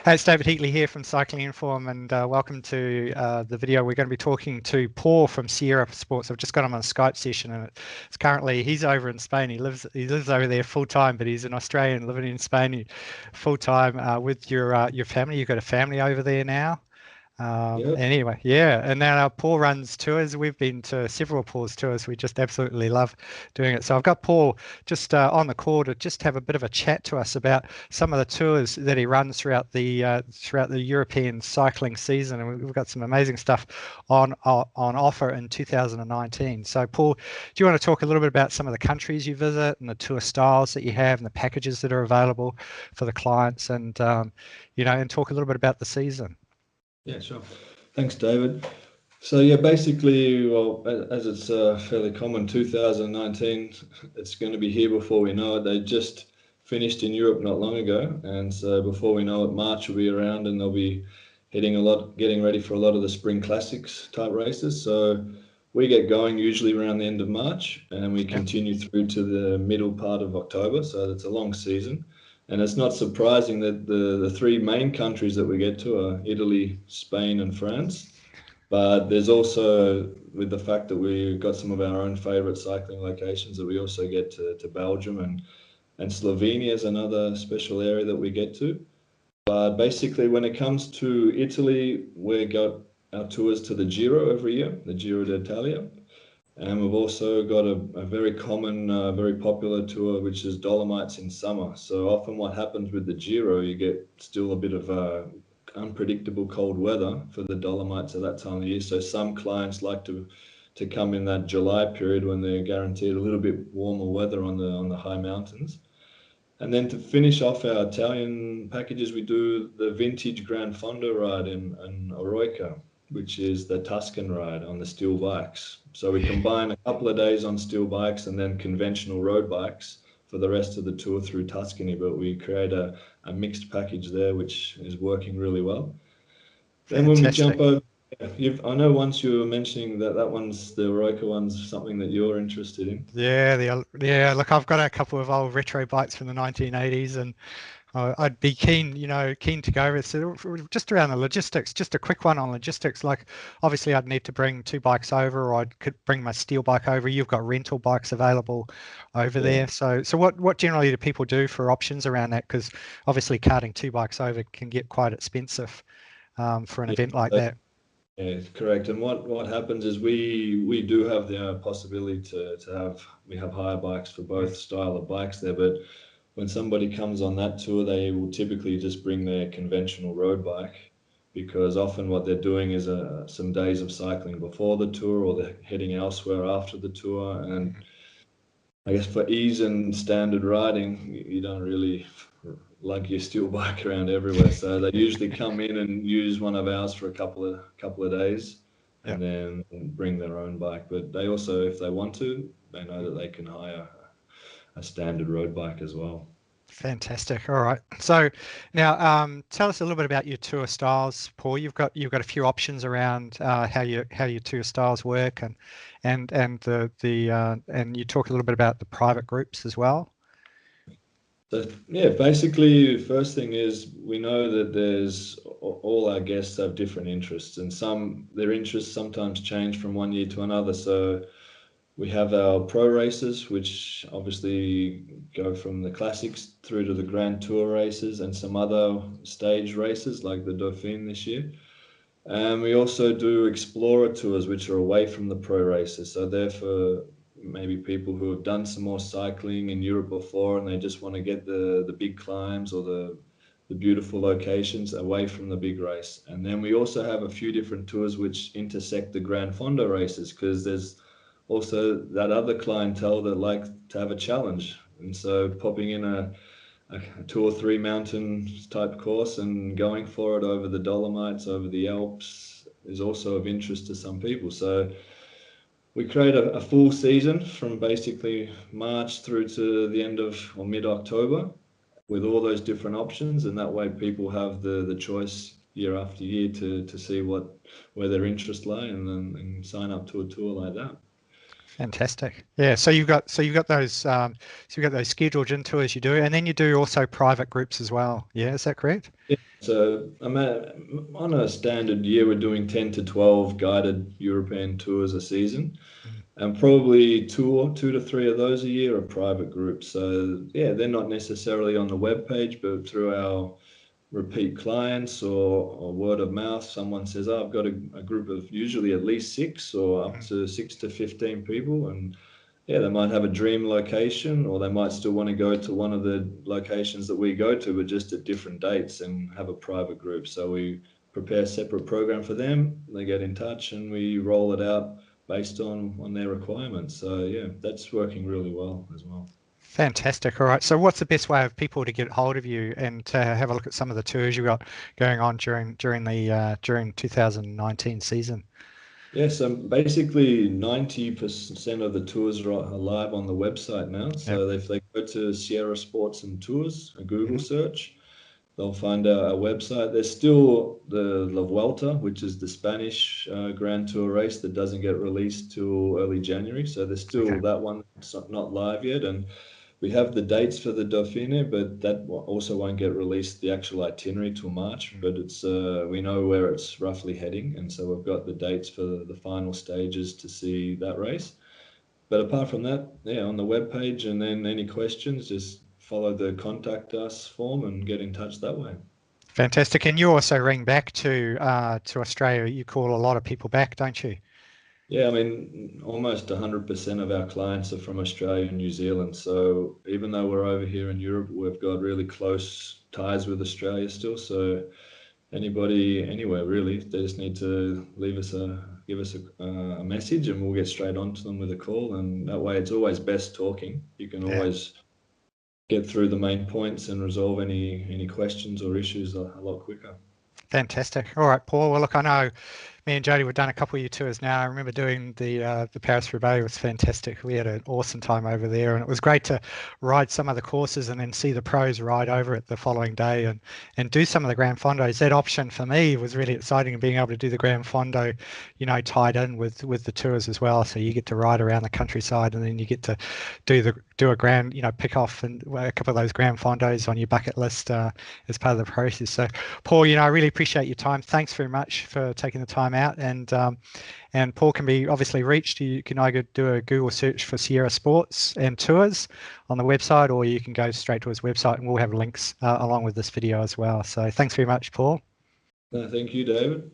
Hey, it's David Heatley here from Cycling Inform, and welcome to the video. We're going to be talking to Paul from Sierra Sports. I've just got him on a Skype session, and it's currently he's over in Spain. He lives over there full time, but he's an Australian living in Spain full time with your family. You've got a family over there now. Yep. Anyway, yeah, and now Paul runs tours. We've been to several Paul's tours. We just absolutely love doing it. So I've got Paul just on the call to just have a bit of a chat to us about some of the tours that he runs throughout the European cycling season, and we've got some amazing stuff on offer in 2019. So Paul, do you want to talk a little bit about some of the countries you visit and the tour styles that you have and the packages that are available for the clients, and and talk a little bit about the season? Yeah, sure. Thanks, David. So yeah, basically, well, as it's fairly common, 2019, it's going to be here before we know it. They just finished in Europe not long ago, and so before we know it, March will be around, and they'll be getting ready for a lot of the spring classics type races. So we get going usually around the end of March, and we continue through to the middle part of October. So it's a long season. And it's not surprising that the three main countries that we get to are Italy, Spain, and France. But there's also, with the fact that we've got some of our own favourite cycling locations, that we also get to Belgium, and Slovenia is another special area that we get to. But basically, when it comes to Italy, we got our tours to the Giro every year, the Giro d'Italia. And we've also got a very common, very popular tour, which is Dolomites in summer. So often what happens with the Giro, you get still a bit of unpredictable cold weather for the Dolomites at that time of year. So some clients like to come in that July period when they're guaranteed a little bit warmer weather on the high mountains. And then to finish off our Italian packages, we do the vintage Gran Fondo ride in Oroica, which is the Tuscan ride on the steel bikes. So we combine a couple of days on steel bikes and then conventional road bikes for the rest of the tour through Tuscany, but we create a mixed package there, which is working really well. Then when we jump over, I know once you were mentioning that the Oroica one's something that you're interested in. Yeah. Look, I've got a couple of old retro bikes from the 1980s, and I'd be keen to go with. So just around the logistics, just a quick one on logistics. Like, obviously, I'd need to bring two bikes over, or I could bring my steel bike over. You've got rental bikes available over there. So what generally do people do for options around that? Because obviously, carting two bikes over can get quite expensive for an event like that. Yeah, correct. And what happens is we do have the possibility we have hire bikes for both style of bikes there, but when somebody comes on that tour, they will typically just bring their conventional road bike, because often what they're doing is some days of cycling before the tour, or they're heading elsewhere after the tour. And I guess for ease and standard riding, you don't really lug your steel bike around everywhere. So they usually come in and use one of ours for a couple of days, and then bring their own bike. But they also, if they want to, they know that they can hire a standard road bike as well. Fantastic. All right. So now, tell us a little bit about your tour styles, Paul. You've got a few options around how your tour styles work, and you talk a little bit about the private groups as well. So yeah, basically, the first thing is we know that there's all our guests have different interests, and their interests sometimes change from one year to another. So we have our pro races, which obviously go from the classics through to the Grand Tour races and some other stage races like the Dauphiné this year. And we also do explorer tours, which are away from the pro races. So they're for maybe people who have done some more cycling in Europe before, and they just want to get the big climbs or the beautiful locations away from the big race. And then we also have a few different tours which intersect the Gran Fondo races, because there's also that other clientele that like to have a challenge. And so popping in a 2 or 3 mountain type course and going for it over the Dolomites, over the Alps, is also of interest to some people. So we create a full season from basically March through to the end of or mid-October, with all those different options, and that way people have the choice year after year to see where their interests lie, and then sign up to a tour like that. Fantastic. Yeah. So you've got those scheduled gin tours you do, and then you do also private groups as well. Yeah, is that correct? Yeah. So on a standard year, we're doing 10 to 12 guided European tours a season. Mm. And probably two to three of those a year are private groups. So yeah, they're not necessarily on the web page, but through our repeat clients or word of mouth, someone says, oh, I've got a group of usually at least six or up Mm. to 6 to 15 people. And yeah, they might have a dream location, or they might still want to go to one of the locations that we go to, but just at different dates and have a private group. So we prepare a separate program for them. They get in touch and we roll it out based on their requirements. So yeah, that's working really well as well. Fantastic. All right. So what's the best way of people to get hold of you and to have a look at some of the tours you've got going on during 2019 season? Yeah, so basically 90% of the tours are live on the website now. Yep. So if they go to Sierra Sports and Tours, a Google Hmm. search, they'll find our website. There's still the La Vuelta, which is the Spanish Grand Tour race that doesn't get released till early January. So there's Okay. still that one. It's not live yet. And we have the dates for the Dauphiné, but that also won't get released, the actual itinerary, till March. Mm. But it's we know where it's roughly heading, and so we've got the dates for the final stages to see that race. But apart from that, yeah, on the web page, and then any questions, just follow the contact us form and get in touch that way. Fantastic. And you also ring back to Australia. You call a lot of people back, don't you? Yeah, I mean, almost 100% of our clients are from Australia and New Zealand. So even though we're over here in Europe, we've got really close ties with Australia still. So anybody anywhere really, they just need to give us a message, and we'll get straight onto them with a call. And that way, it's always best talking. You can Yeah. always get through the main points and resolve any questions or issues a lot quicker. Fantastic. All right, Paul. Well, look, I know me and Jody, we've done a couple of your tours now. I remember doing the Paris-Roubaix. It was fantastic. We had an awesome time over there, and it was great to ride some of the courses and then see the pros ride over it the following day and do some of the Grand Fondos. That option for me was really exciting, and being able to do the Grand Fondo, tied in with the tours as well. So you get to ride around the countryside, and then you get to do a grand, pick off and a couple of those Grand Fondos on your bucket list as part of the process. So, Paul, I really appreciate your time. Thanks very much for taking the time out. And Paul can be obviously reached. You can either do a Google search for Sierra Sports and Tours on the website, or you can go straight to his website, and we'll have links along with this video as well. So thanks very much, Paul. Thank you, David.